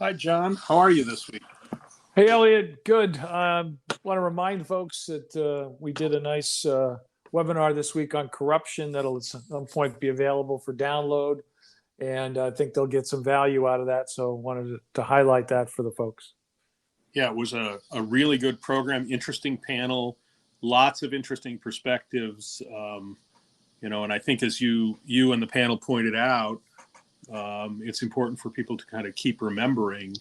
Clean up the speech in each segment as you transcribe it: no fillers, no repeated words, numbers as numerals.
Hi, John. How are you this week? Hey, Elliot, good. Want to remind folks that we did a nice webinar this week on corruption that'll at some point be available for download, and I think they'll get some value out of that. So wanted to highlight that for the folks. Yeah, it was a really good program, interesting panel, lots of interesting perspectives. And I think as you and the panel pointed out, it's important for people to kind of keep remembering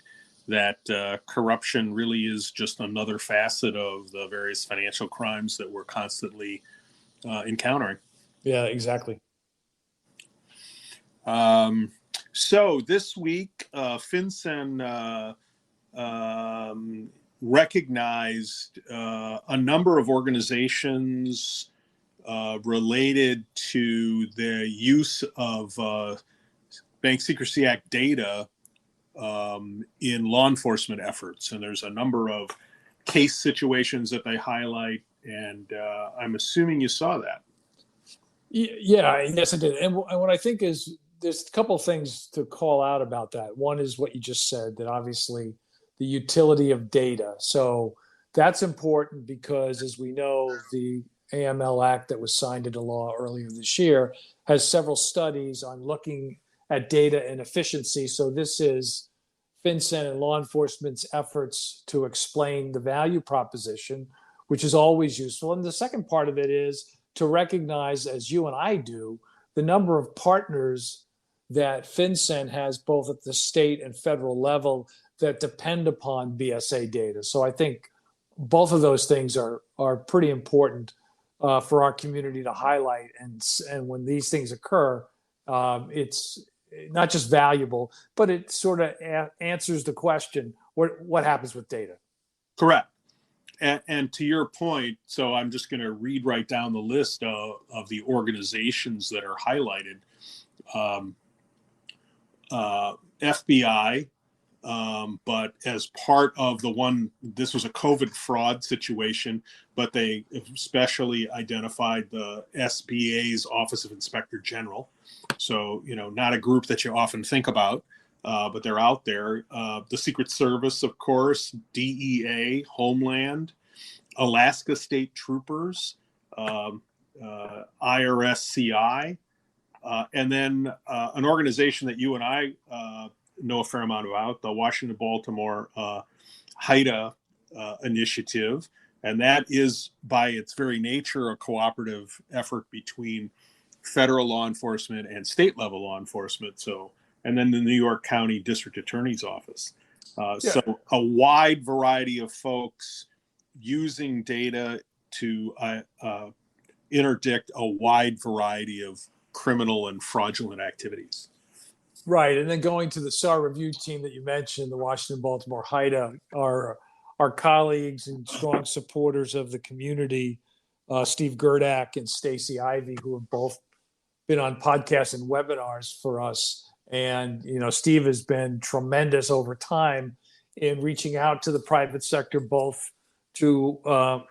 that corruption really is just another facet of the various financial crimes that we're constantly encountering. Yeah, exactly. So this week, FinCEN recognized a number of organizations related to the use of Bank Secrecy Act data in law enforcement efforts. And there's a number of case situations that they highlight, and I'm assuming you saw that. Yeah, yes, I did. And what I think is there's a couple of things to call out about that. One is what you just said, that obviously the utility of data. So that's important because, as we know, the AML Act that was signed into law earlier this year has several studies on looking at data and efficiency. So this is FinCEN and law enforcement's efforts to explain the value proposition, which is always useful. And the second part of it is to recognize, as you and I do, the number of partners that FinCEN has both at the state and federal level that depend upon BSA data. So I think both of those things are pretty important for our community to highlight. And when these things occur, it's not just valuable, but it sort of answers the question, what happens with data? Correct. And to your point, so I'm just going to read right down the list of the organizations that are highlighted. FBI, but as part of the one, this was a COVID fraud situation, but they especially identified the SBA's Office of Inspector General. So, not a group that you often think about, but they're out there. The Secret Service, of course, DEA, Homeland, Alaska State Troopers, IRSCI, and then an organization that you and I know a fair amount about, the Washington-Baltimore HIDA initiative. And that is, by its very nature, a cooperative effort between federal law enforcement and state level law enforcement. So, and then the New York County District Attorney's Office. So a wide variety of folks using data to interdict a wide variety of criminal and fraudulent activities. Right. And then going to the SAR review team that you mentioned, the Washington-Baltimore HIDA, our colleagues and strong supporters of the community, Steve Gerdak and Stacy Ivy, who have both been on podcasts and webinars for us. And, Steve has been tremendous over time in reaching out to the private sector, both to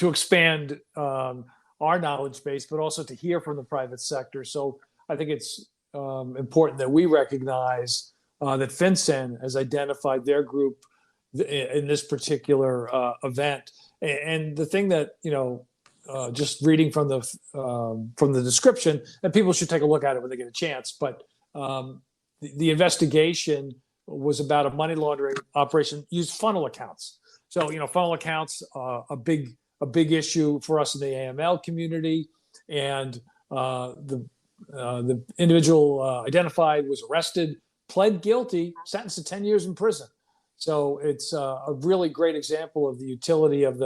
expand our knowledge base, but also to hear from the private sector. So I think it's important that we recognize that FinCEN has identified their group in this particular event. And the thing that, just reading from the description, and people should take a look at it when they get a chance, but the investigation was about a money laundering operation, used funnel accounts. So, funnel accounts, a big issue for us in the AML community. And the individual identified was arrested, pled guilty, sentenced to 10 years in prison. So it's a really great example of the utility of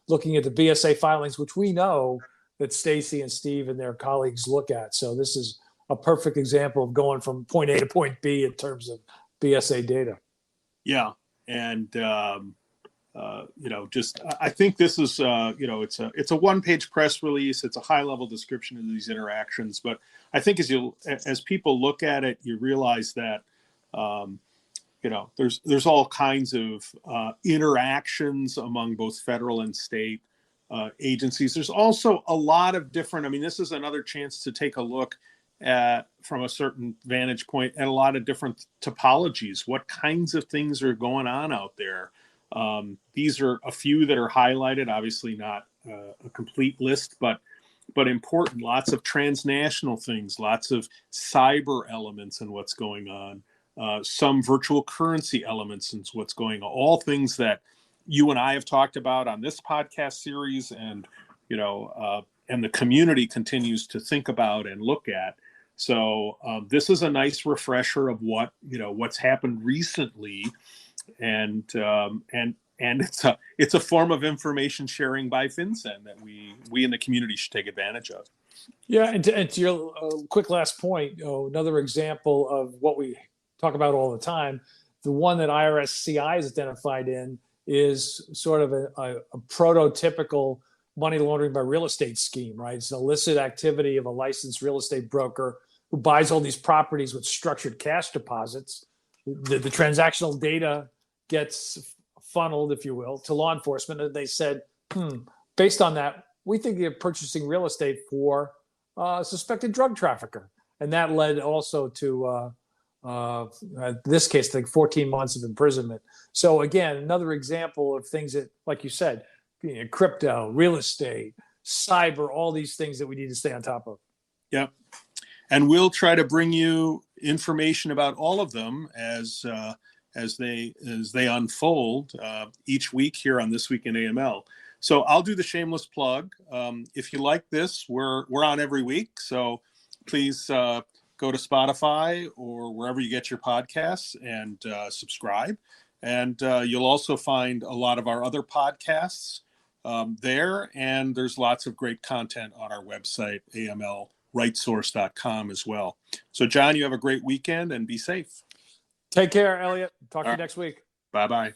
looking at the BSA filings, which we know that Stacy and Steve and their colleagues look at. So this is a perfect example of going from point A to point B in terms of BSA data. Yeah. And, I think this is, it's a one-page press release. It's a high-level description of these interactions. But I think as people look at it, you realize that, there's all kinds of interactions among both federal and state agencies. There's also a lot of different, this is another chance to take a look from a certain vantage point at a lot of different topologies. What kinds of things are going on out there? These are a few that are highlighted, obviously not a complete list, but important. Lots of transnational things, lots of cyber elements in what's going on, some virtual currency elements in what's going on, all things that you and I have talked about on this podcast series, and and the community continues to think about and look at. So this is a nice refresher of what's happened recently, and it's a form of information sharing by FinCEN that we in the community should take advantage of. Yeah, and to your quick last point, another example of what we talk about all the time, the one that IRS-CI is identified in is sort of a prototypical money laundering by real estate scheme, right? It's an illicit activity of a licensed real estate broker who buys all these properties with structured cash deposits. The transactional data gets funneled, if you will, to law enforcement, and they said, based on that, we think you're purchasing real estate for a suspected drug trafficker. And that led also to, this case, I think 14 months of imprisonment. So again, another example of things that, like you said, crypto, real estate, cyber, all these things that we need to stay on top of. Yeah. And we'll try to bring you information about all of them as they unfold each week here on This Week in AML. So I'll do the shameless plug. If you like this, we're on every week. So please go to Spotify or wherever you get your podcasts and subscribe. And you'll also find a lot of our other podcasts there. And there's lots of great content on our website, amlrightsource.com as well. So John, you have a great weekend and be safe. Take care, Elliot. Talk to you next week. Bye-bye.